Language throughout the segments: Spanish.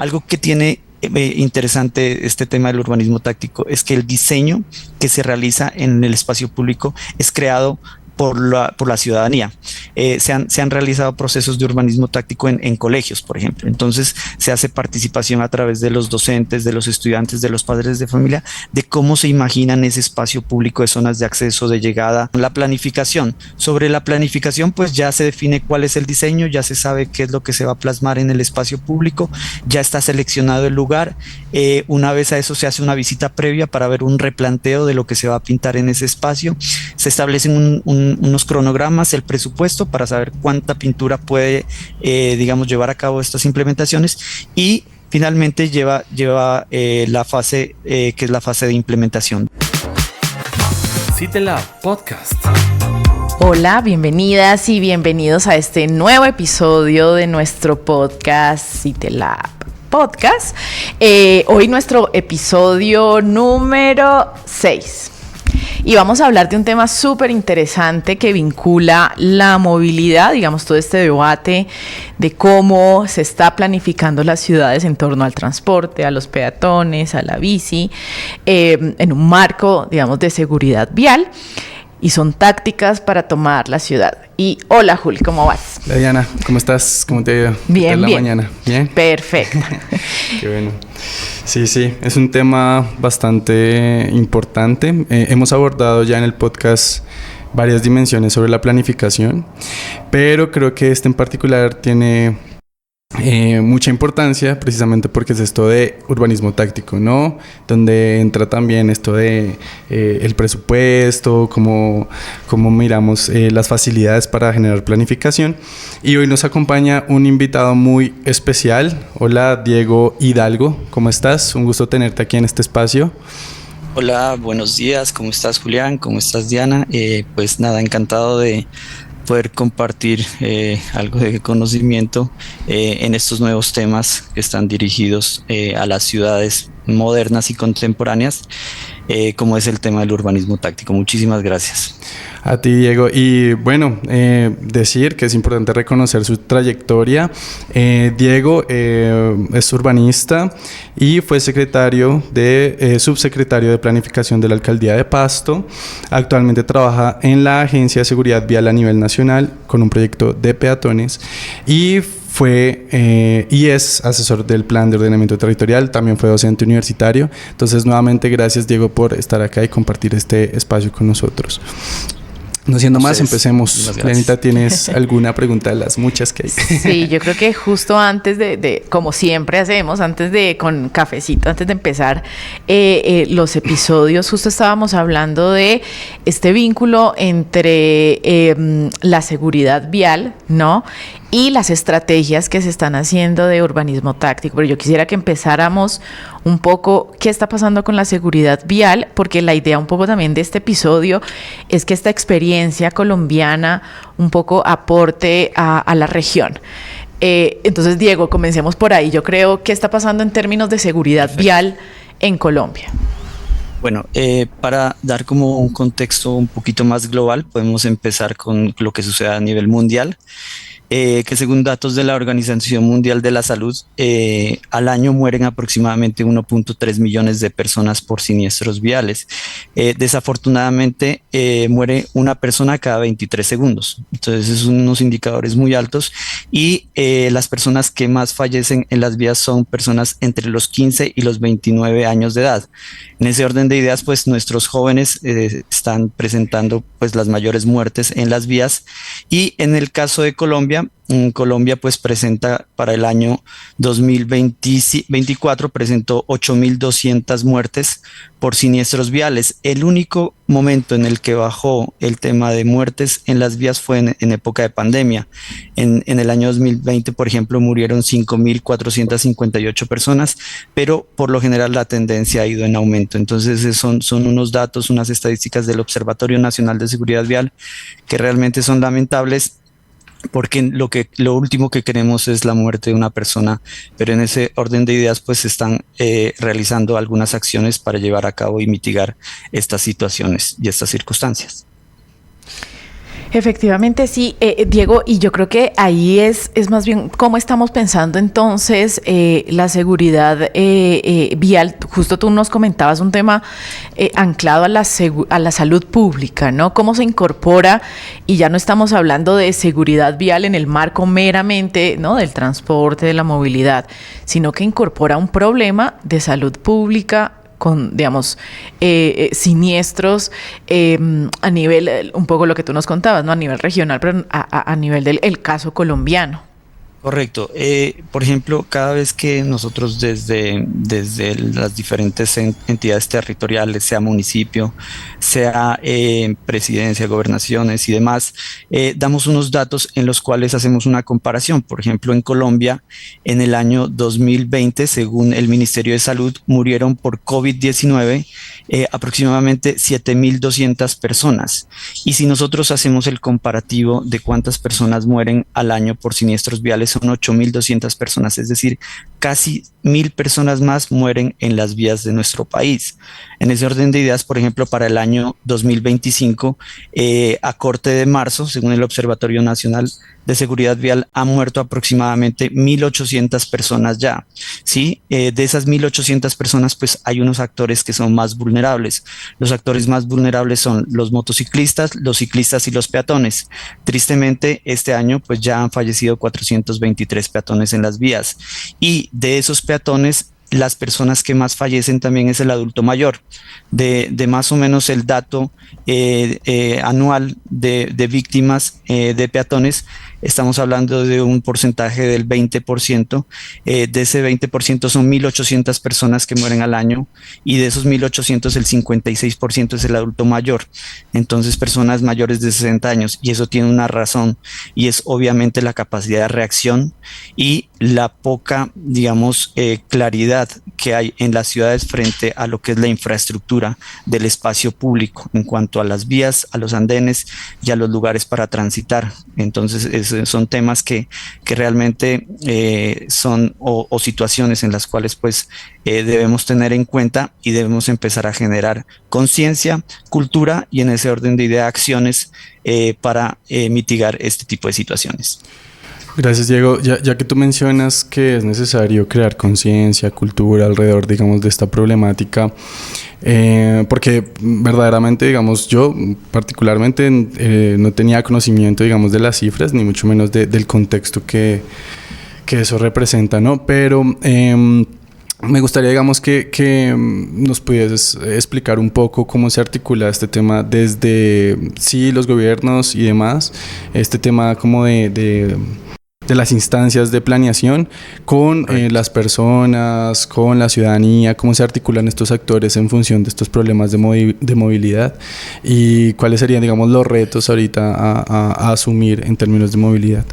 Algo que tiene interesante este tema del urbanismo táctico es que el diseño que se realiza en el espacio público es creado por la ciudadanía. Se han realizado procesos de urbanismo táctico en colegios, por ejemplo. Entonces se hace participación a través de los docentes, de los estudiantes, de los padres de familia, de cómo se imaginan ese espacio público de zonas de acceso, de llegada. La planificación. Sobre la planificación, pues ya se define cuál es el diseño, ya se sabe qué es lo que se va a plasmar en el espacio público, ya está seleccionado el lugar. Una vez a eso se hace una visita previa para ver un replanteo de lo que se va a pintar en ese espacio. Se establecen unos cronogramas, el presupuesto para saber cuánta pintura puede, digamos, llevar a cabo estas implementaciones, y finalmente lleva la fase que es la fase de implementación. CITELAB Podcast. Hola, bienvenidas y bienvenidos a este nuevo episodio de nuestro podcast CITELAB Podcast. Hoy nuestro episodio número 6. Y vamos a hablar de un tema súper interesante que vincula la movilidad, digamos, todo este debate de cómo se está planificando las ciudades en torno al transporte, a los peatones, a la bici, en un marco, digamos, de seguridad vial. Y son tácticas para tomar la ciudad. Y hola, Juli, ¿cómo vas? Hola, Diana, ¿cómo estás? ¿Cómo te ha ido? Bien, ¿Qué tal bien. la mañana? ¿Bien? Perfecto. Qué bueno. Sí, es un tema bastante importante. Hemos abordado ya en el podcast varias dimensiones sobre la planificación, pero creo que este en particular tiene mucha importancia precisamente porque es esto de urbanismo táctico, ¿no? Donde entra también esto de el presupuesto, cómo miramos las facilidades para generar planificación. Y hoy nos acompaña un invitado muy especial. Hola, Diego Hidalgo, ¿cómo estás? Un gusto tenerte aquí en este espacio. Hola, buenos días, ¿cómo estás, Julián? ¿Cómo estás, Diana? Pues nada, encantado de poder compartir algo de conocimiento en estos nuevos temas que están dirigidos a las ciudades modernas y contemporáneas, como es el tema del urbanismo táctico. Muchísimas gracias. A ti, Diego. Y bueno, decir que es importante reconocer su trayectoria. Diego es urbanista y fue subsecretario de Planificación de la Alcaldía de Pasto. Actualmente trabaja en la Agencia de Seguridad Vial a nivel nacional con un proyecto de peatones y es asesor del Plan de Ordenamiento Territorial, también fue docente universitario. Entonces, nuevamente, gracias, Diego, por estar acá y compartir este espacio con nosotros. No siendo más, empecemos. Dianita, ¿tienes alguna pregunta de las muchas que hay? Sí, yo creo que justo antes de como siempre hacemos, con cafecito, antes de empezar los episodios, justo estábamos hablando de este vínculo entre la seguridad vial, ¿no? Y las estrategias que se están haciendo de urbanismo táctico. Pero yo quisiera que empezáramos un poco qué está pasando con la seguridad vial, porque la idea un poco también de este episodio es que esta experiencia colombiana un poco aporte a la región. Entonces, Diego, comencemos por ahí. Yo creo, ¿qué está pasando en términos de seguridad vial en Colombia? Bueno, para dar como un contexto un poquito más global, podemos empezar con lo que sucede a nivel mundial. Que según datos de la Organización Mundial de la Salud, al año mueren aproximadamente 1.3 millones de personas por siniestros viales. Desafortunadamente, muere una persona cada 23 segundos. Entonces, son unos indicadores muy altos y las personas que más fallecen en las vías son personas entre los 15 y los 29 años de edad. En ese orden de ideas, pues nuestros jóvenes están presentando pues las mayores muertes en las vías, y en el caso de Colombia, pues presenta para el año 2024 presentó 8.200 muertes por siniestros viales. El único momento en el que bajó el tema de muertes en las vías fue en época de pandemia. En el año 2020, por ejemplo, murieron 5.458 personas, pero por lo general la tendencia ha ido en aumento. Entonces son unos datos, unas estadísticas del Observatorio Nacional de Seguridad Vial que realmente son lamentables, porque lo último que queremos es la muerte de una persona, pero en ese orden de ideas pues se están realizando algunas acciones para llevar a cabo y mitigar estas situaciones y estas circunstancias. Efectivamente, sí, Diego, y yo creo que ahí es más bien cómo estamos pensando entonces la seguridad vial. Justo tú nos comentabas un tema anclado a la salud pública, ¿no? Cómo se incorpora, y ya no estamos hablando de seguridad vial en el marco meramente, ¿no?, del transporte, de la movilidad, sino que incorpora un problema de salud pública con, digamos, siniestros a nivel, un poco lo que tú nos contabas, ¿no?, a nivel regional, pero a nivel del el caso colombiano. Correcto. Por ejemplo, cada vez que nosotros desde las diferentes entidades territoriales, sea municipio, sea presidencia, gobernaciones y demás, damos unos datos en los cuales hacemos una comparación. Por ejemplo, en Colombia, en el año 2020, según el Ministerio de Salud, murieron por COVID-19 aproximadamente 7.200 personas. Y si nosotros hacemos el comparativo de cuántas personas mueren al año por siniestros viales, son 8.200 personas, es decir, casi 1.000 personas más mueren en las vías de nuestro país. En ese orden de ideas, por ejemplo, para el año 2025, a corte de marzo, según el Observatorio Nacional de Seguridad Vial, han muerto aproximadamente 1.800 personas ya, ¿sí? De esas 1.800 personas, pues hay unos actores que son más vulnerables. Los actores más vulnerables son los motociclistas, los ciclistas y los peatones. Tristemente, este año, pues ya han fallecido 423 peatones en las vías. Y de esos peatones, las personas que más fallecen también es el adulto mayor. De más o menos el dato anual de víctimas de peatones, estamos hablando de un porcentaje del 20%. De ese 20% son 1.800 personas que mueren al año, y de esos 1.800 el 56% es el adulto mayor. Entonces, personas mayores de 60 años, y eso tiene una razón, y es obviamente la capacidad de reacción y la poca, digamos, claridad que hay en las ciudades frente a lo que es la infraestructura del espacio público en cuanto a las vías, a los andenes y a los lugares para transitar. Entonces, son temas que realmente son o situaciones en las cuales pues debemos tener en cuenta, y debemos empezar a generar conciencia, cultura y, en ese orden de idea, acciones para mitigar este tipo de situaciones. Gracias, Diego. Ya que tú mencionas que es necesario crear conciencia, cultura alrededor, digamos, de esta problemática, porque verdaderamente, digamos, yo particularmente no tenía conocimiento, digamos, de las cifras, ni mucho menos del contexto que eso representa, ¿no? Pero me gustaría, digamos, que nos pudieses explicar un poco cómo se articula este tema desde, sí, los gobiernos y demás, este tema como de las instancias de planeación con las personas, con la ciudadanía, cómo se articulan estos actores en función de estos problemas de movilidad, y cuáles serían, digamos, los retos ahorita a asumir en términos de movilidad.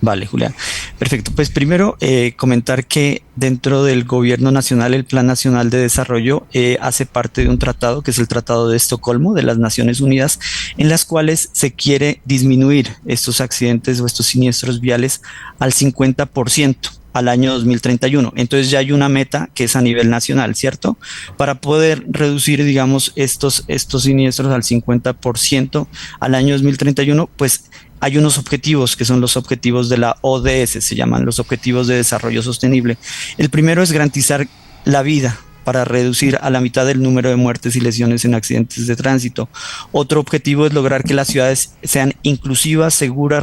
Vale, Julián. Perfecto. Pues primero comentar que dentro del Gobierno Nacional, el Plan Nacional de Desarrollo hace parte de un tratado, que es el Tratado de Estocolmo de las Naciones Unidas, en las cuales se quiere disminuir estos accidentes o estos siniestros viales al 50% al año 2031. Entonces ya hay una meta que es a nivel nacional, ¿cierto? Para poder reducir, digamos, estos siniestros al 50% al año 2031, pues hay unos objetivos que son los objetivos de la ODS, se llaman los Objetivos de Desarrollo Sostenible. El primero es garantizar la vida para reducir a la mitad el número de muertes y lesiones en accidentes de tránsito. Otro objetivo es lograr que las ciudades sean inclusivas, seguras,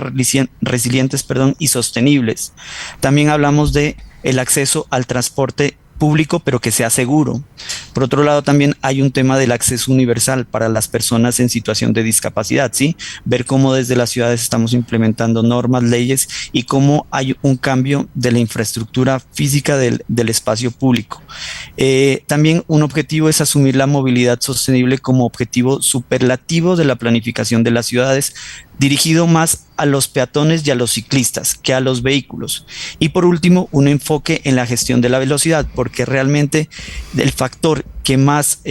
resilientes, y sostenibles. También hablamos de el acceso al transporte público, pero que sea seguro. Por otro lado, también hay un tema del acceso universal para las personas en situación de discapacidad, ¿sí? Ver cómo desde las ciudades estamos implementando normas, leyes, y cómo hay un cambio de la infraestructura física del espacio público. También un objetivo es asumir la movilidad sostenible como objetivo superlativo de la planificación de las ciudades, dirigido más a los peatones y a los ciclistas que a los vehículos. Y por último, un enfoque en la gestión de la velocidad, porque realmente el factor que más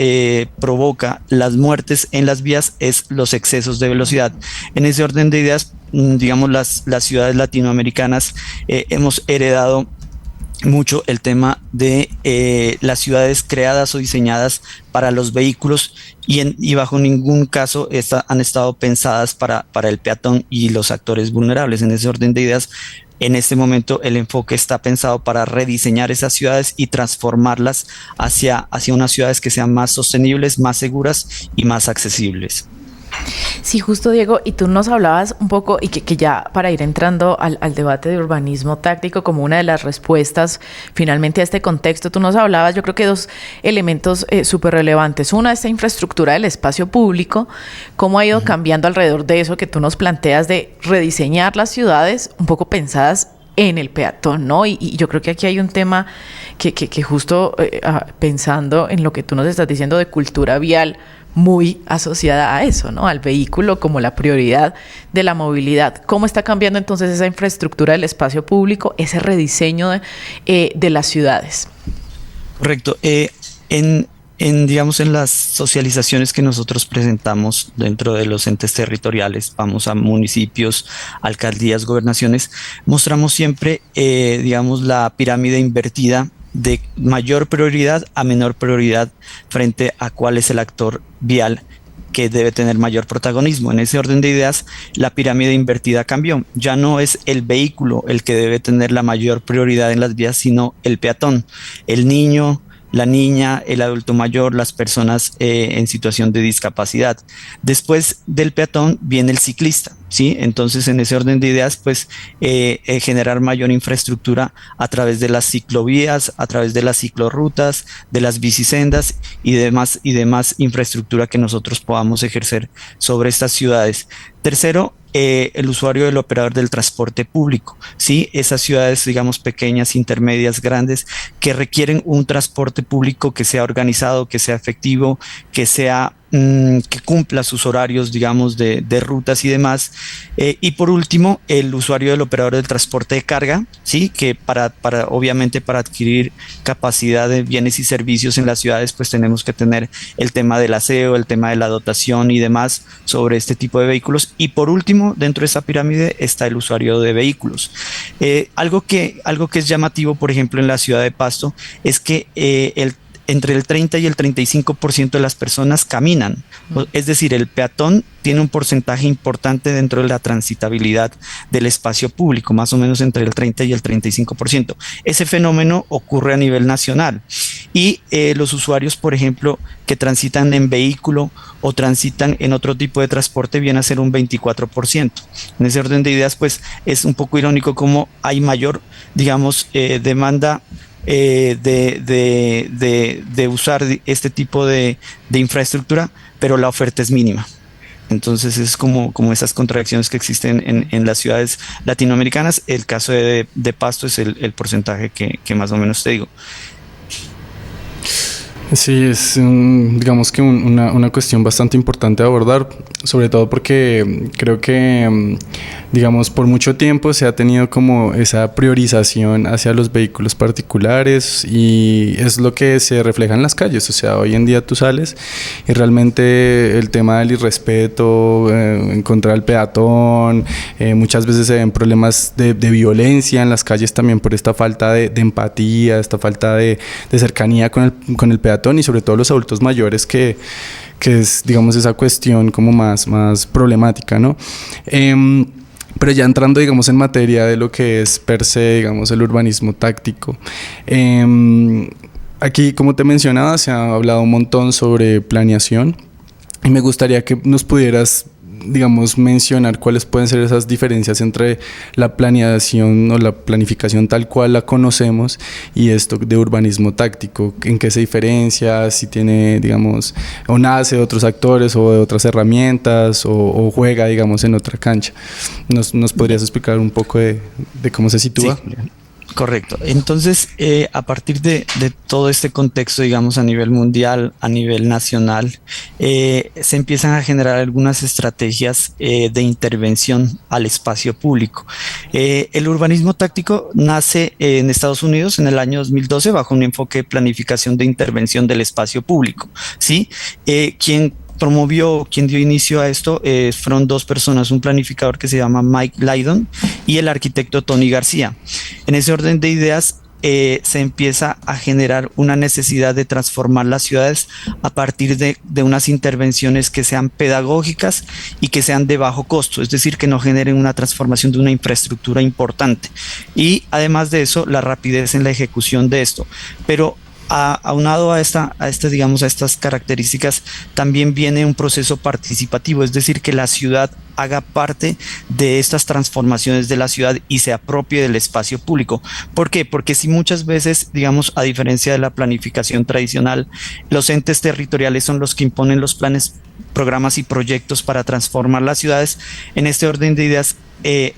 provoca las muertes en las vías es los excesos de velocidad. En ese orden de ideas, digamos, las ciudades latinoamericanas hemos heredado mucho el tema de las ciudades creadas o diseñadas para los vehículos y bajo ningún caso han estado pensadas para el peatón y los actores vulnerables. En ese orden de ideas, en este momento el enfoque está pensado para rediseñar esas ciudades y transformarlas hacia unas ciudades que sean más sostenibles, más seguras y más accesibles. Sí, justo Diego, y tú nos hablabas un poco, y que ya para ir entrando al debate de urbanismo táctico como una de las respuestas finalmente a este contexto, tú nos hablabas, yo creo que dos elementos súper relevantes. Una, esta infraestructura del espacio público, cómo ha ido cambiando alrededor de eso que tú nos planteas de rediseñar las ciudades un poco pensadas en el peatón, ¿no? Y yo creo que aquí hay un tema que justo pensando en lo que tú nos estás diciendo de cultura vial, muy asociada a eso, ¿no? Al vehículo como la prioridad de la movilidad. ¿Cómo está cambiando entonces esa infraestructura del espacio público, ese rediseño de las ciudades? Correcto. Digamos, en las socializaciones que nosotros presentamos dentro de los entes territoriales, vamos a municipios, alcaldías, gobernaciones, mostramos siempre, digamos, la pirámide invertida de mayor prioridad a menor prioridad frente a cuál es el actor vial que debe tener mayor protagonismo. En ese orden de ideas, la pirámide invertida cambió. Ya no es el vehículo el que debe tener la mayor prioridad en las vías, sino el peatón, el niño, la niña, el adulto mayor, las personas en situación de discapacidad. Después del peatón viene el ciclista, ¿sí? Entonces, en ese orden de ideas, pues generar mayor infraestructura a través de las ciclovías, a través de las ciclorrutas, de las bicisendas y demás infraestructura que nosotros podamos ejercer sobre estas ciudades. Tercero, el usuario del operador del transporte público, ¿sí? Esas ciudades, digamos, pequeñas, intermedias, grandes, que requieren un transporte público que sea organizado, que sea efectivo, que cumpla sus horarios, digamos, de rutas y demás. Y por último, el usuario del operador del transporte de carga, ¿sí? Que obviamente para adquirir capacidad de bienes y servicios en las ciudades, pues tenemos que tener el tema del aseo, el tema de la dotación y demás sobre este tipo de vehículos. Y por último, dentro de esa pirámide está el usuario de vehículos. Algo que es llamativo, por ejemplo, en la ciudad de Pasto, es que entre el 30 y el 35% de las personas caminan. Es decir, el peatón tiene un porcentaje importante dentro de la transitabilidad del espacio público, más o menos entre el 30 y el 35%. Ese fenómeno ocurre a nivel nacional. Y los usuarios, por ejemplo, que transitan en vehículo o transitan en otro tipo de transporte, viene a ser un 24%. En ese orden de ideas, pues es un poco irónico cómo hay mayor, digamos, demanda de usar este tipo de infraestructura, pero la oferta es mínima. Entonces es como esas contradicciones que existen en las ciudades latinoamericanas. El caso de Pasto es el porcentaje que más o menos te digo. Sí, es digamos que una cuestión bastante importante de abordar, sobre todo porque creo que, digamos, por mucho tiempo se ha tenido como esa priorización hacia los vehículos particulares y es lo que se refleja en las calles. O sea, hoy en día tú sales y realmente el tema del irrespeto en contra del peatón, muchas veces se ven problemas de violencia en las calles también por esta falta de empatía, esta falta de cercanía con el peatón y sobre todo los adultos mayores que es, digamos, esa cuestión como más problemática, ¿no? Pero ya entrando, digamos, en materia de lo que es per se, digamos, el urbanismo táctico. Aquí, como te mencionaba, se ha hablado un montón sobre planeación y me gustaría que nos pudieras, digamos, mencionar cuáles pueden ser esas diferencias entre la planeación o la planificación tal cual la conocemos y esto de urbanismo táctico, en qué se diferencia, si tiene, digamos, o nace de otros actores o de otras herramientas o juega, digamos, en otra cancha. ¿Nos podrías explicar un poco de cómo se sitúa? Sí. Correcto. Entonces, a partir de todo este contexto, digamos, a nivel mundial, a nivel nacional, se empiezan a generar algunas estrategias de intervención al espacio público. El urbanismo táctico nace en Estados Unidos en el año 2012 bajo un enfoque de planificación de intervención del espacio público, ¿sí? Quien dio inicio a esto fueron dos personas, un planificador que se llama Mike Lydon y el arquitecto Tony García. En ese orden de ideas, se empieza a generar una necesidad de transformar las ciudades a partir de unas intervenciones que sean pedagógicas y que sean de bajo costo, es decir, que no generen una transformación de una infraestructura importante. Y además de eso, la rapidez en la ejecución de esto. Pero aunado a digamos, a estas características, también viene un proceso participativo, es decir, que la ciudad haga parte de estas transformaciones de la ciudad y se apropie del espacio público. ¿Por qué? Porque si muchas veces, digamos, a diferencia de la planificación tradicional, los entes territoriales son los que imponen los planes, programas y proyectos para transformar las ciudades, en este orden de ideas,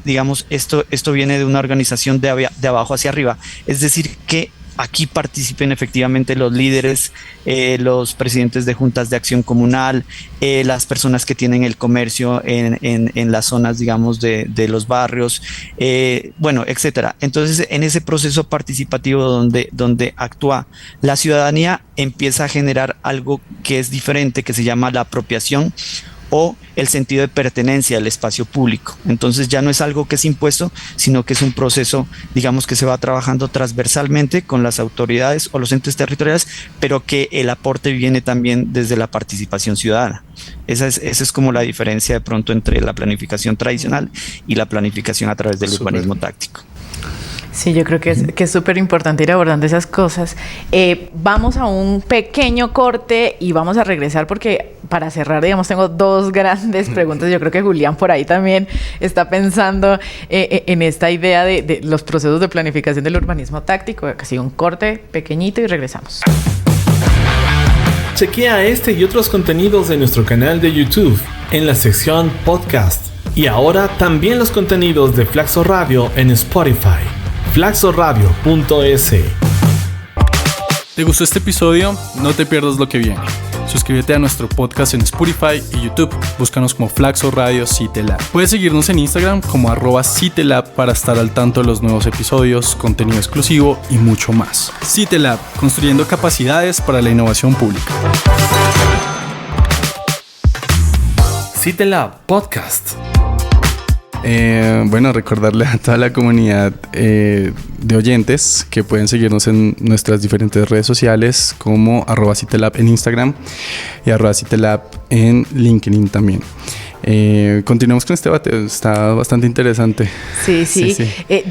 digamos, esto viene de una organización de abajo hacia arriba, es decir, que aquí participen efectivamente los líderes, los presidentes de juntas de acción comunal, las personas que tienen el comercio en las zonas, digamos, de los barrios, bueno, etcétera. Entonces, en ese proceso participativo donde actúa la ciudadanía, empieza a generar algo que es diferente, que se llama la apropiación o el sentido de pertenencia al espacio público. Entonces ya no es algo que es impuesto, sino que es un proceso, digamos, que se va trabajando transversalmente con las autoridades o los entes territoriales, pero que el aporte viene también desde la participación ciudadana. Esa es como la diferencia de pronto entre la planificación tradicional y la planificación a través del urbanismo táctico. Sí, yo creo que es súper importante ir abordando esas cosas. Vamos a un pequeño corte y vamos a regresar porque para cerrar, digamos, tengo dos grandes preguntas. Yo creo que Julián por ahí también está pensando en esta idea de los procesos de planificación del urbanismo táctico. Así un corte pequeñito y regresamos. Chequea este y otros contenidos de nuestro canal de YouTube en la sección Podcast. Y ahora también los contenidos de Flaxo Radio en Spotify. flaxoradio.es. ¿Te gustó este episodio? No te pierdas lo que viene. Suscríbete a nuestro podcast en Spotify y YouTube. Búscanos como Flaxo Radio CITELAB. Puedes seguirnos en Instagram como @CITELAB para estar al tanto de los nuevos episodios, contenido exclusivo y mucho más. CITELAB, construyendo capacidades para la innovación pública. CITELAB Podcast. Bueno, recordarle a toda la comunidad de oyentes que pueden seguirnos en nuestras diferentes redes sociales como @CITELAB en Instagram y @CITELAB en LinkedIn también. Continuemos con este debate, está bastante interesante. Sí.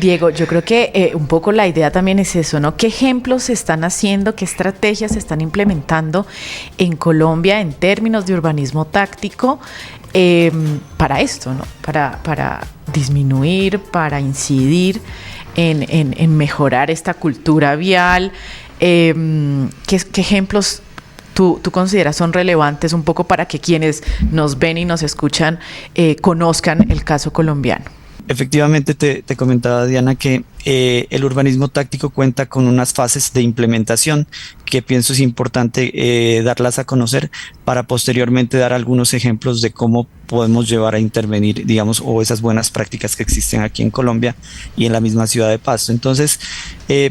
Diego, yo creo que un poco la idea también es eso, ¿no? ¿Qué ejemplos se están haciendo, qué estrategias se están implementando en Colombia en términos de urbanismo táctico para esto, ¿no? Para disminuir, para incidir en mejorar esta cultura vial? ¿Qué ejemplos tú consideras son relevantes un poco para que quienes nos ven y nos escuchan conozcan el caso colombiano? Efectivamente, te comentaba, Diana, que el urbanismo táctico cuenta con unas fases de implementación que pienso es importante darlas a conocer para posteriormente dar algunos ejemplos de cómo podemos llevar a intervenir, digamos, o esas buenas prácticas que existen aquí en Colombia y en la misma ciudad de Pasto. Entonces,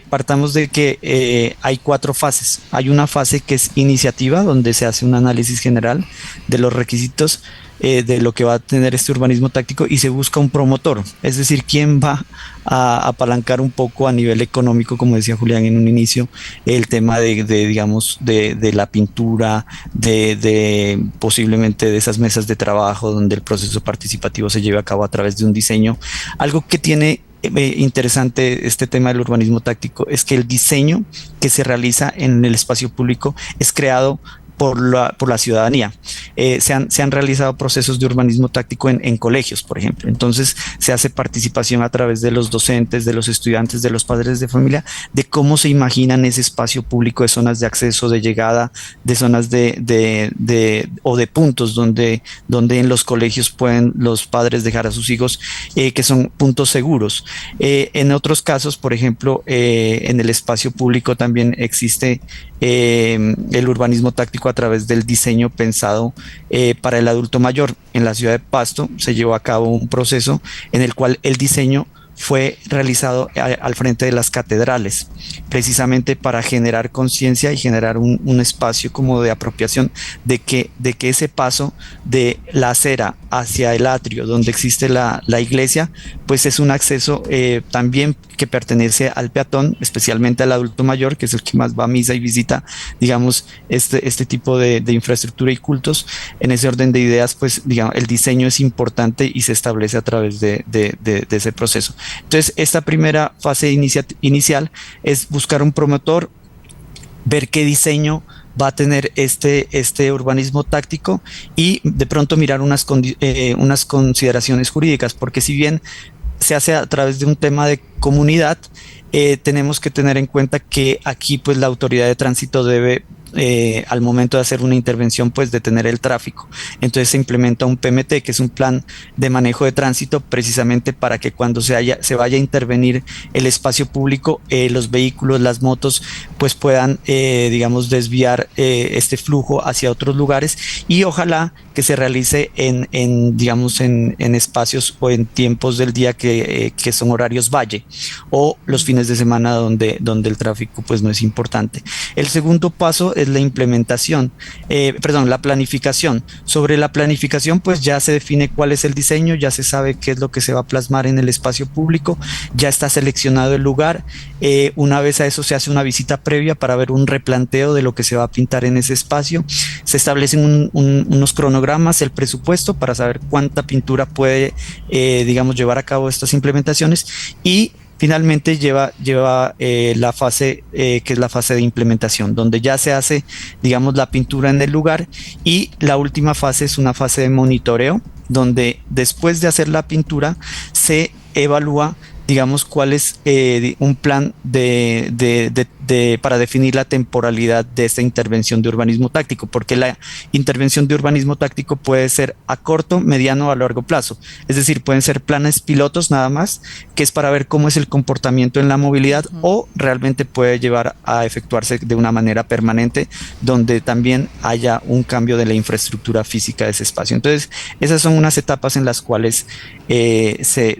partamos de que hay 4 fases. Hay una fase que es iniciativa, donde se hace un análisis general de los requisitos de lo que va a tener este urbanismo táctico y se busca un promotor, es decir, quién va a apalancar un poco a nivel económico, como decía Julián en un inicio, el tema digamos, de la pintura, de posiblemente de esas mesas de trabajo donde el proceso participativo se lleve a cabo a través de un diseño. Algo que tiene interesante este tema del urbanismo táctico es que el diseño que se realiza en el espacio público es creado por la ciudadanía. Se han realizado procesos de urbanismo táctico en colegios, por ejemplo. Entonces se hace participación a través de los docentes, de los estudiantes, de los padres de familia, de cómo se imaginan ese espacio público de zonas de acceso, de llegada, de zonas o de puntos donde en los colegios pueden los padres dejar a sus hijos, que son puntos seguros. En otros casos, por ejemplo, en el espacio público también existe el urbanismo táctico a través del diseño pensado para el adulto mayor. En la ciudad de Pasto se llevó a cabo un proceso en el cual el diseño fue realizado al frente de las catedrales, precisamente para generar conciencia y generar un espacio como de apropiación de que ese paso de la acera hacia el atrio donde existe la iglesia, pues es un acceso también que pertenece al peatón, especialmente al adulto mayor, que es el que más va a misa y visita, digamos, este tipo de infraestructura y cultos. En ese orden de ideas, pues, digamos, el diseño es importante y se establece a través de ese proceso. Entonces, esta primera fase inicial es buscar un promotor, ver qué diseño va a tener este urbanismo táctico y de pronto mirar unas consideraciones jurídicas, porque si bien se hace a través de un tema de comunidad, tenemos que tener en cuenta que aquí pues la autoridad de tránsito debe al momento de hacer una intervención pues detener el tráfico. Entonces se implementa un PMT, que es un plan de manejo de tránsito, precisamente para que cuando se vaya a intervenir el espacio público, los vehículos, las motos pues puedan digamos desviar este flujo hacia otros lugares, y ojalá que se realice digamos en espacios o en tiempos del día que son horarios valle, o los fines de semana donde el tráfico pues no es importante. El segundo paso es la implementación, la planificación. Sobre la planificación, pues ya se define cuál es el diseño, ya se sabe qué es lo que se va a plasmar en el espacio público, ya está seleccionado el lugar. Una vez a eso se hace una visita previa para ver un replanteo de lo que se va a pintar en ese espacio. Se establecen unos cronogramas, el presupuesto para saber cuánta pintura puede, digamos, llevar a cabo estas implementaciones, y finalmente lleva la fase que es la fase de implementación, donde ya se hace, digamos, la pintura en el lugar, y la última fase es una fase de monitoreo, donde después de hacer la pintura se evalúa, digamos, cuál es un plan para definir la temporalidad de esta intervención de urbanismo táctico, porque la intervención de urbanismo táctico puede ser a corto, mediano o a largo plazo. Es decir, pueden ser planes pilotos nada más, que es para ver cómo es el comportamiento en la movilidad, o realmente puede llevar a efectuarse de una manera permanente, donde también haya un cambio de la infraestructura física de ese espacio. Entonces, esas son unas etapas en las cuales se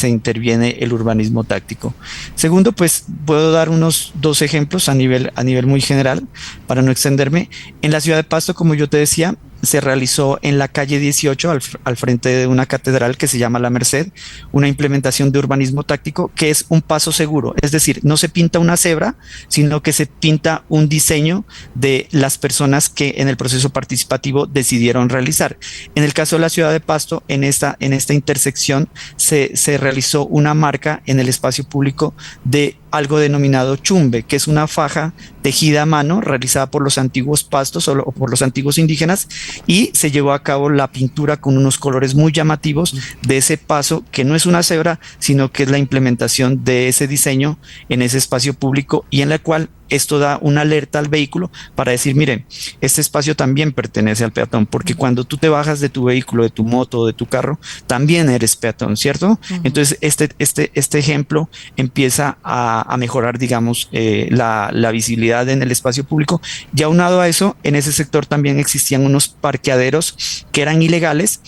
interviene el urbanismo táctico. Segundo, pues puedo dar unos dos ejemplos a nivel muy general para no extenderme. En la ciudad de Pasto, como yo te decía, se realizó en la calle 18 al frente de una catedral que se llama La Merced, una implementación de urbanismo táctico que es un paso seguro. Es decir, no se pinta una cebra, sino que se pinta un diseño de las personas que en el proceso participativo decidieron realizar. En el caso de la ciudad de Pasto, en esta intersección se realizó una marca en el espacio público de algo denominado chumbe, que es una faja tejida a mano realizada por los antiguos pastos o por los antiguos indígenas, y se llevó a cabo la pintura con unos colores muy llamativos de ese paso, que no es una cebra, sino que es la implementación de ese diseño en ese espacio público, y en la cual esto da una alerta al vehículo para decir, miren, este espacio también pertenece al peatón, porque cuando tú te bajas de tu vehículo, de tu moto o de tu carro, también eres peatón, ¿cierto? Entonces, este ejemplo empieza a mejorar, digamos, la visibilidad en el espacio público. Y aunado a eso, en ese sector también existían unos parqueaderos que eran ilegales,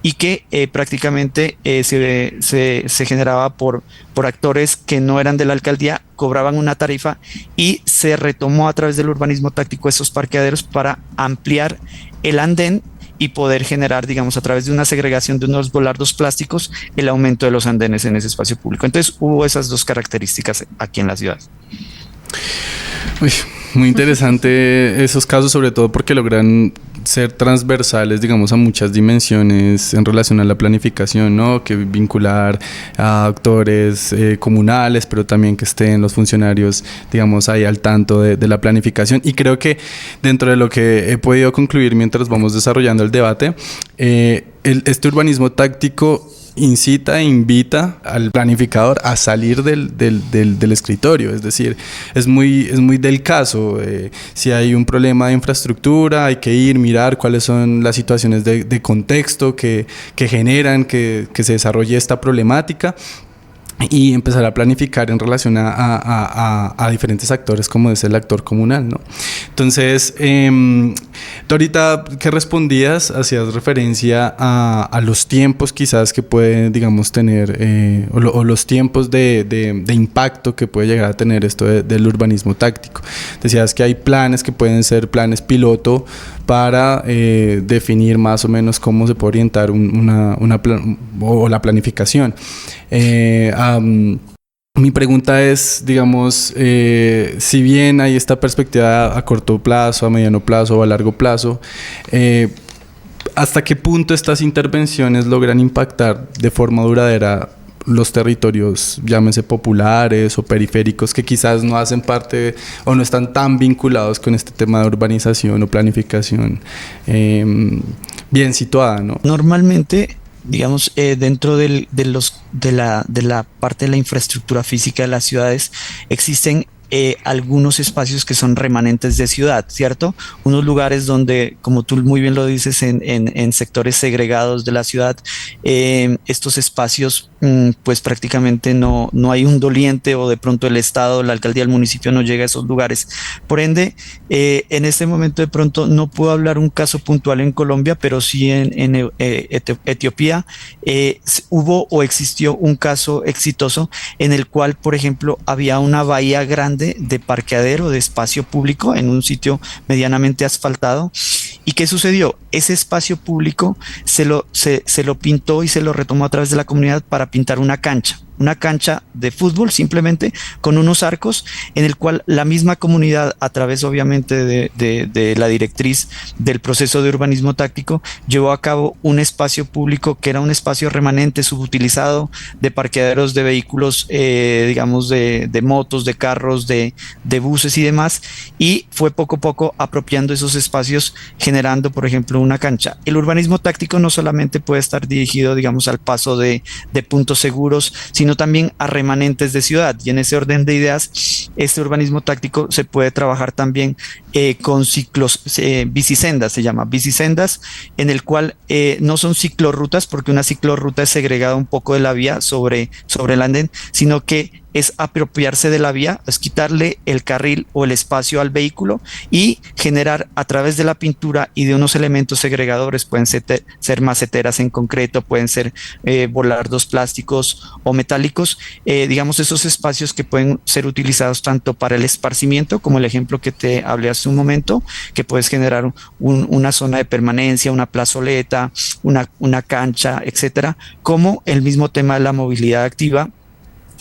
y que prácticamente se generaba por actores que no eran de la alcaldía, cobraban una tarifa, y se retomó a través del urbanismo táctico esos parqueaderos para ampliar el andén y poder generar, digamos, a través de una segregación de unos volardos plásticos, el aumento de los andenes en ese espacio público. Entonces hubo esas dos características aquí en la ciudad. Uy, muy interesante esos casos, sobre todo porque logran ser transversales, digamos, a muchas dimensiones en relación a la planificación, ¿no? Que vincular a actores comunales, pero también que estén los funcionarios, digamos, ahí al tanto de la planificación. Y creo que dentro de lo que he podido concluir mientras vamos desarrollando el debate, este urbanismo táctico incita e invita al planificador a salir del escritorio. Es decir, es muy del caso. Si hay un problema de infraestructura, hay que ir, mirar cuáles son las situaciones de contexto que generan que se desarrolle esta problemática. y empezar a planificar en relación a diferentes actores, como es el actor comunal, ¿no? Entonces, tú ahorita que respondías, hacías referencia a los tiempos quizás que puede, digamos, tener, o los tiempos de impacto que puede llegar a tener esto del urbanismo táctico. Decías que hay planes que pueden ser planes piloto para definir más o menos cómo se puede orientar o la planificación. Mi pregunta es, digamos, si bien hay esta perspectiva a corto plazo, a mediano plazo o a largo plazo, ¿hasta qué punto estas intervenciones logran impactar de forma duradera los territorios, llámese populares o periféricos, que quizás no hacen parte o no están tan vinculados con este tema de urbanización o planificación bien situada, ¿no? Normalmente, digamos, dentro de la parte de la infraestructura física de las ciudades existen algunos espacios que son remanentes de ciudad, ¿cierto? Unos lugares donde, como tú muy bien lo dices, en sectores segregados de la ciudad, estos espacios, pues prácticamente no hay un doliente, o de pronto el Estado, la alcaldía, el municipio no llega a esos lugares. Por ende, en este momento de pronto no puedo hablar un caso puntual en Colombia, pero sí en Etiopía hubo o existió un caso exitoso en el cual, por ejemplo, había una bahía grande de parqueadero, de espacio público en un sitio medianamente asfaltado. ¿Y qué sucedió? Ese espacio público se lo pintó y se lo retomó a través de la comunidad para pintar una cancha de fútbol, simplemente con unos arcos, en el cual la misma comunidad, a través obviamente de la directriz del proceso de urbanismo táctico, llevó a cabo un espacio público que era un espacio remanente, subutilizado, de parqueaderos de vehículos, digamos de motos, de carros, de buses y demás, y fue poco a poco apropiando esos espacios, generando, por ejemplo, una cancha. El urbanismo táctico no solamente puede estar dirigido, digamos, al paso de puntos seguros, sino también a remanentes de ciudad. Y en ese orden de ideas, este urbanismo táctico se puede trabajar también con ciclos, bicisendas, se llama bicisendas, en el cual no son ciclorrutas, porque una ciclorruta es segregada un poco de la vía sobre el andén, sino que es apropiarse de la vía, es quitarle el carril o el espacio al vehículo y generar, a través de la pintura y de unos elementos segregadores, pueden ser maceteras en concreto, pueden ser volardos plásticos o metálicos, digamos, esos espacios que pueden ser utilizados tanto para el esparcimiento, como el ejemplo que te hablé hace un momento, que puedes generar una zona de permanencia, una plazoleta, una cancha, etcétera, como el mismo tema de la movilidad activa.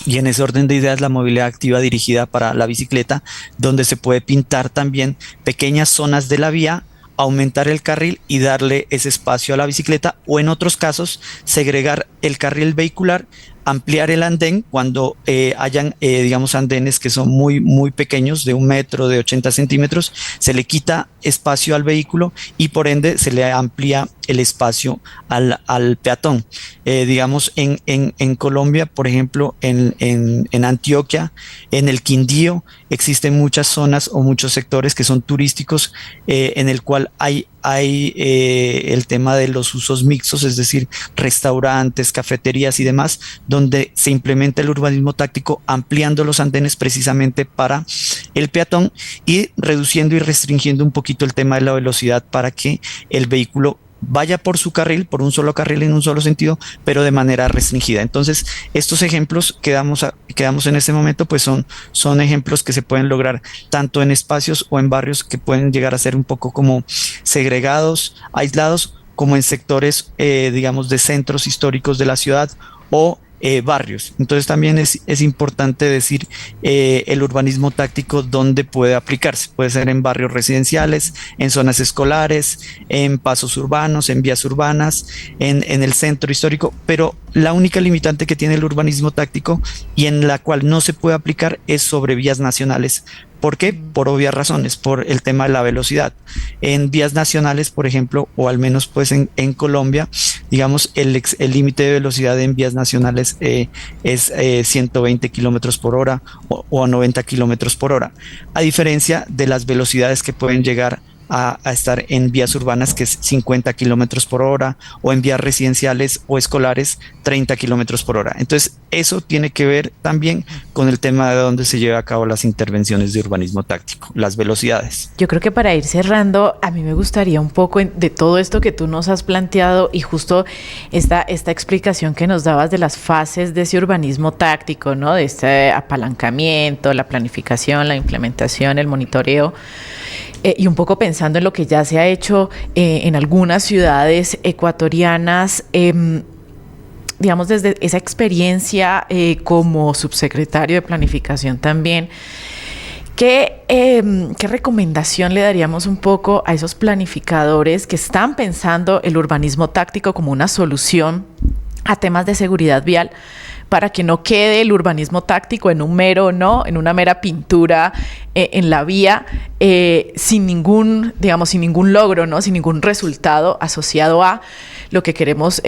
Y en ese orden de ideas, la movilidad activa dirigida para la bicicleta, donde se puede pintar también pequeñas zonas de la vía, aumentar el carril y darle ese espacio a la bicicleta, o en otros casos segregar el carril vehicular, ampliar el andén cuando hayan, digamos, andenes que son muy, muy pequeños, de 1 metro, de 80 centímetros, se le quita espacio al vehículo y por ende se le amplía el espacio al peatón. Digamos, en Colombia, por ejemplo, en Antioquia, en el Quindío, existen muchas zonas o muchos sectores que son turísticos, en el cual hay el tema de los usos mixtos, es decir, restaurantes, cafeterías y demás, donde se implementa el urbanismo táctico, ampliando los andenes precisamente para el peatón y reduciendo y restringiendo un poquito el tema de la velocidad para que el vehículo vaya por su carril, por un solo carril en un solo sentido, pero de manera restringida. Entonces, estos ejemplos que damos en este momento, pues son ejemplos que se pueden lograr tanto en espacios o en barrios que pueden llegar a ser un poco como segregados, aislados, como en sectores, digamos, de centros históricos de la ciudad o barrios. Entonces también es importante decir el urbanismo táctico dónde puede aplicarse. Puede ser en barrios residenciales, en zonas escolares, en pasos urbanos, en vías urbanas, en el centro histórico, pero la única limitante que tiene el urbanismo táctico y en la cual no se puede aplicar es sobre vías nacionales. ¿Por qué? Por obvias razones, por el tema de la velocidad. En vías nacionales, por ejemplo, o al menos pues en Colombia, digamos, el límite de velocidad en vías nacionales es 120 kilómetros por hora o 90 kilómetros por hora, a diferencia de las velocidades que pueden llegar a estar en vías urbanas, que es 50 kilómetros por hora, o en vías residenciales o escolares 30 kilómetros por hora. Entonces, eso tiene que ver también con el tema de dónde se lleva a cabo las intervenciones de urbanismo táctico, las velocidades. Yo creo que para ir cerrando, a mí me gustaría un poco de todo esto que tú nos has planteado y justo esta explicación que nos dabas de las fases de ese urbanismo táctico, ¿no? De este apalancamiento, la planificación, la implementación, el monitoreo. Y un poco pensando en lo que ya se ha hecho en algunas ciudades ecuatorianas, digamos, desde esa experiencia como subsecretario de Planificación también, ¿qué recomendación le daríamos un poco a esos planificadores que están pensando el urbanismo táctico como una solución a temas de seguridad vial, para que no quede el urbanismo táctico en en una mera pintura en la vía, sin ningún logro, ¿no? Sin ningún resultado asociado a lo que queremos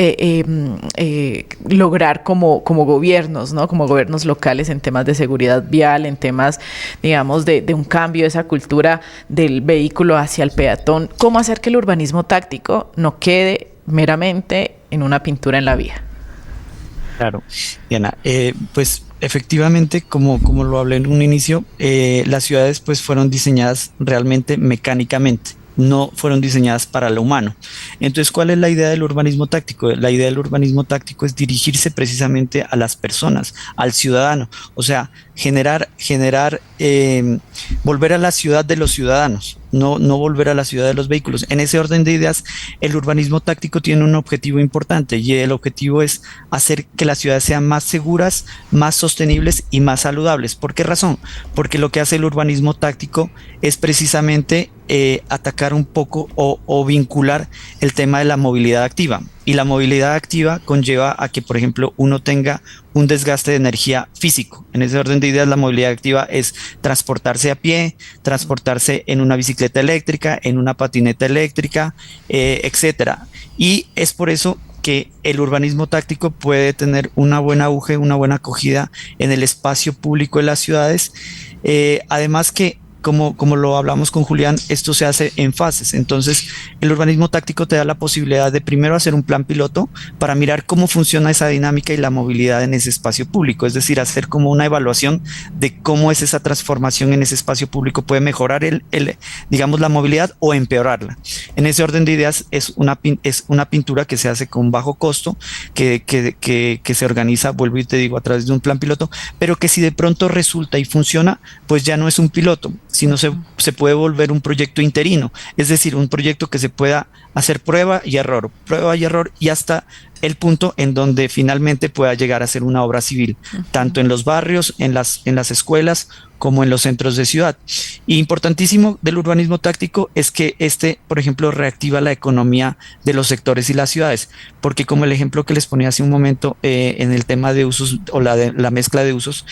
lograr como gobiernos, ¿no? Como gobiernos locales en temas de seguridad vial, en temas, digamos, de un cambio de esa cultura del vehículo hacia el peatón. ¿Cómo hacer que el urbanismo táctico no quede meramente en una pintura en la vía? Claro, Diana, pues efectivamente, como lo hablé en un inicio, las ciudades pues fueron diseñadas realmente mecánicamente, no fueron diseñadas para lo humano. Entonces, ¿cuál es la idea del urbanismo táctico? La idea del urbanismo táctico es dirigirse precisamente a las personas, al ciudadano, o sea, volver a la ciudad de los ciudadanos, no volver a la ciudad de los vehículos. En ese orden de ideas, el urbanismo táctico tiene un objetivo importante, y el objetivo es hacer que las ciudades sean más seguras, más sostenibles y más saludables. ¿Por qué razón? Porque lo que hace el urbanismo táctico es precisamente atacar un poco o vincular el tema de la movilidad activa. Y la movilidad activa conlleva a que, por ejemplo, uno tenga un desgaste de energía físico. En ese orden de ideas, la movilidad activa es transportarse a pie, transportarse en una bicicleta eléctrica, en una patineta eléctrica, etcétera. Y es por eso que el urbanismo táctico puede tener una buena auge, una buena acogida en el espacio público de las ciudades. Además que, como lo hablamos con Julián, esto se hace en fases. Entonces, el urbanismo táctico te da la posibilidad de primero hacer un plan piloto para mirar cómo funciona esa dinámica y la movilidad en ese espacio público. Es decir, hacer como una evaluación de cómo es esa transformación en ese espacio público, puede mejorar digamos, la movilidad o empeorarla. En ese orden de ideas, es una pintura que se hace con bajo costo, que se organiza, vuelvo y te digo, a través de un plan piloto, pero que si de pronto resulta y funciona, pues ya no es un piloto, sino se puede volver un proyecto interino, es decir, un proyecto que se pueda hacer prueba y error y hasta el punto en donde finalmente pueda llegar a ser una obra civil, tanto en los barrios, en las escuelas, como en los centros de ciudad. Y importantísimo del urbanismo táctico es que por ejemplo, reactiva la economía de los sectores y las ciudades, porque como el ejemplo que les ponía hace un momento, en el tema de usos o la mezcla de usos,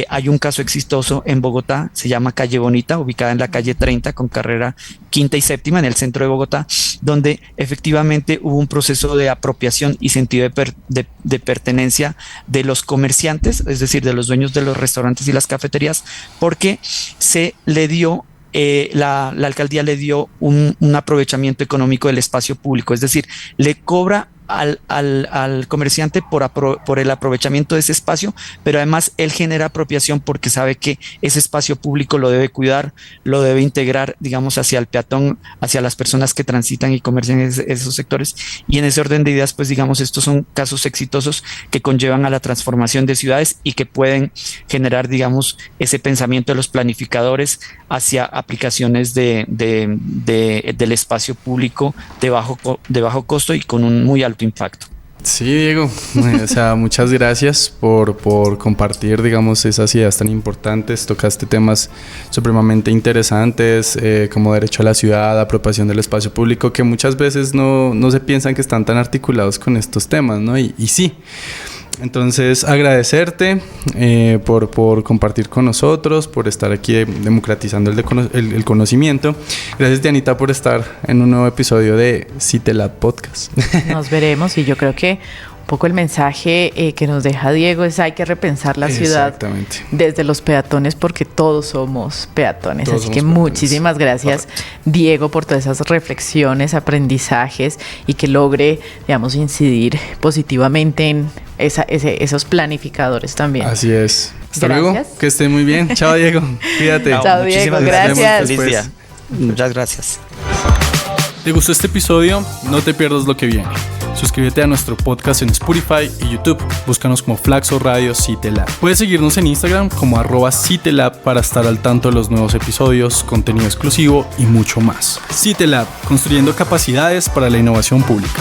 hay un caso exitoso en Bogotá, se llama Calle Bonita, ubicada en la calle 30 con carrera quinta y séptima en el centro de Bogotá, donde efectivamente hubo un proceso de apropiación y sentido de pertenencia de los comerciantes, es decir, de los dueños de los restaurantes y las cafeterías, porque se le dio, la alcaldía le dio un aprovechamiento económico del espacio público, es decir, le cobra al comerciante por el aprovechamiento de ese espacio, pero además él genera apropiación porque sabe que ese espacio público lo debe cuidar, lo debe integrar, digamos, hacia el peatón, hacia las personas que transitan y comercian en esos sectores. Y en ese orden de ideas, pues digamos, estos son casos exitosos que conllevan a la transformación de ciudades y que pueden generar, digamos, ese pensamiento de los planificadores hacia aplicaciones del espacio público de bajo costo y con un muy alto impacto. Sí, Diego, o sea, muchas gracias por compartir, digamos, esas ideas tan importantes. Tocaste temas supremamente interesantes, como derecho a la ciudad, apropiación del espacio público, que muchas veces no se piensan que están tan articulados con estos temas, ¿no? Y sí. Entonces, agradecerte por compartir con nosotros, por estar aquí democratizando el conocimiento. Gracias, Dianita, por estar en un nuevo episodio de Citelab Podcast. Nos veremos, y yo creo que un poco el mensaje que nos deja Diego es: hay que repensar la ciudad desde los peatones, porque todos somos peatones. Así que muchísimas gracias, Diego, por todas esas reflexiones, aprendizajes y que logre, digamos, incidir positivamente en esos planificadores también. Así es. Hasta Gracias. luego. Que esté muy bien. Chao, Diego. Cuídate. Chao, Diego. Muchísimas Gracias. Feliz día. Muchas gracias. ¿Te gustó este episodio? No te pierdas lo que viene. Suscríbete a nuestro podcast en Spotify y YouTube. Búscanos como Flaxo Radio CITELAB. Puedes seguirnos en Instagram como @CITELAB para estar al tanto de los nuevos episodios, contenido exclusivo y mucho más. CITELAB, construyendo capacidades para la innovación pública.